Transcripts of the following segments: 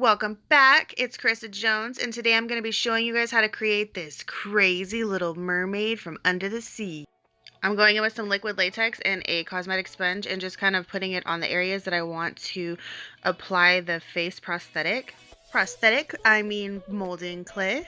Welcome back. It's Kerissa Jones, and today I'm going to be showing you guys how to create this crazy little mermaid from under the sea. I'm going in with some liquid latex and a cosmetic sponge and just kind of putting it on the areas that I want to apply the face prosthetic. I mean molding clay.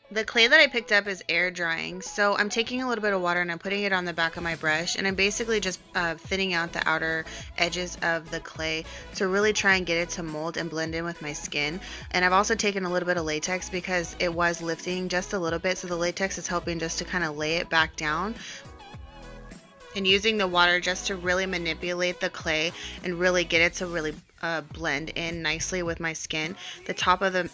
The clay that I picked up is air drying, so I'm taking a little bit of water and I'm putting it on the back of my brush, and I'm basically just thinning out the outer edges of the clay to really try and get it to mold and blend in with my skin. And I've also taken a little bit of latex because it was lifting just a little bit, so the latex is helping just to kind of lay it back down. And using the water just to really manipulate the clay and really get it to really blend in nicely with my skin. The top of the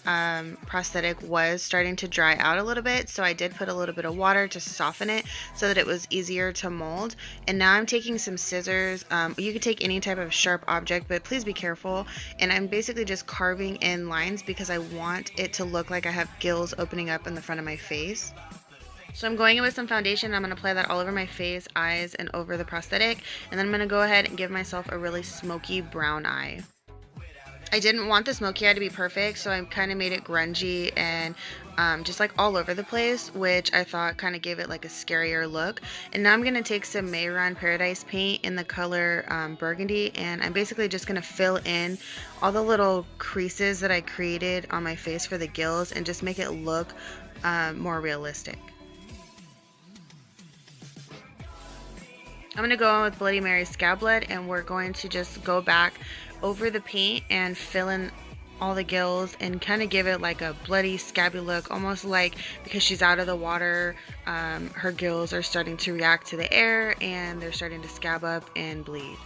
prosthetic was starting to dry out a little bit, so I did put a little bit of water to soften it so that it was easier to mold. And now I'm taking some scissors. You could take any type of sharp object, but please be careful. And I'm basically just carving in lines because I want it to look like I have gills opening up in the front of my face. So I'm going in with some foundation. I'm going to apply that all over my face, eyes, and over the prosthetic. And then I'm going to go ahead and give myself a really smoky brown eye. I didn't want the smoky eye to be perfect, so I kind of made it grungy and just like all over the place, which I thought kind of gave it like a scarier look. And now I'm going to take some Mann Paradise paint in the color burgundy, and I'm basically just going to fill in all the little creases that I created on my face for the gills and just make it look more realistic. I'm going to go in with Bloody Mary Scab Blood, and we're going to just go back over the paint and fill in all the gills and kind of give it like a bloody scabby look, almost like because she's out of the water, her gills are starting to react to the air and they're starting to scab up and bleed.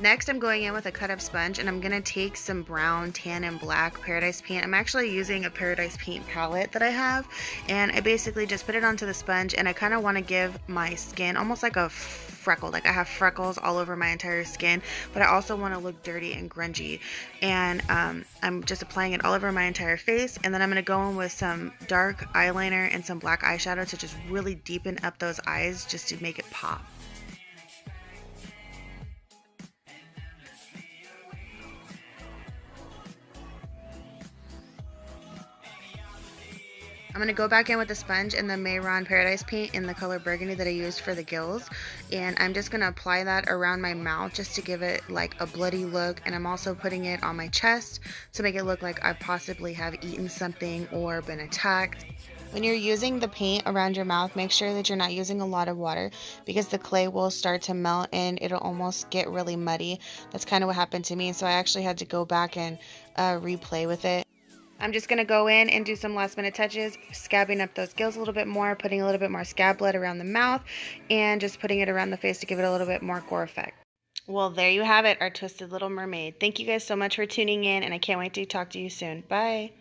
Next, I'm going in with a cut up sponge, and I'm going to take some brown, tan, and black Paradise paint. I'm actually using a Paradise paint palette that I have, and I basically just put it onto the sponge, and I kind of want to give my skin almost like a freckle. Like I have freckles all over my entire skin, but I also want to look dirty and grungy. And I'm just applying it all over my entire face, and then I'm going to go in with some dark eyeliner and some black eyeshadow to just really deepen up those eyes just to make it pop. I'm going to go back in with the sponge and the Mann Paradise paint in the color burgundy that I used for the gills, and I'm just going to apply that around my mouth just to give it like a bloody look. And I'm also putting it on my chest to make it look like I possibly have eaten something or been attacked. When you're using the paint around your mouth, make sure that you're not using a lot of water because the clay will start to melt and it'll almost get really muddy. That's kind of what happened to me, so I actually had to go back and replay with it. I'm just going to go in and do some last minute touches, scabbing up those gills a little bit more, putting a little bit more scab blood around the mouth, and just putting it around the face to give it a little bit more gore effect. Well, there you have it, our twisted little mermaid. Thank you guys so much for tuning in, and I can't wait to talk to you soon. Bye.